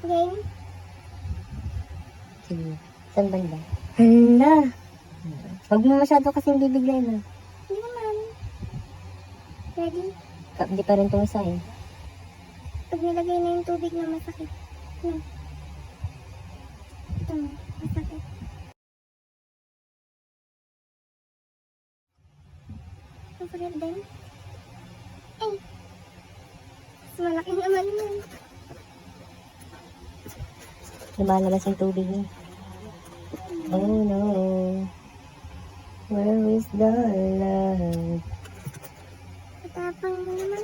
Game? Sige. Saan banda? Hala! Huwag mo masyado kasing bibigay na. Hindi naman. Ready? Hindi pa rin itong isa eh. Pag nilagay na yung tubig na masakit. Yan. Ito na, masakit. Masakit din? Ay! Mas malaki naman yun. Lumalabas yung tubig niya. Oh no. Where is the love? Matapang mo naman.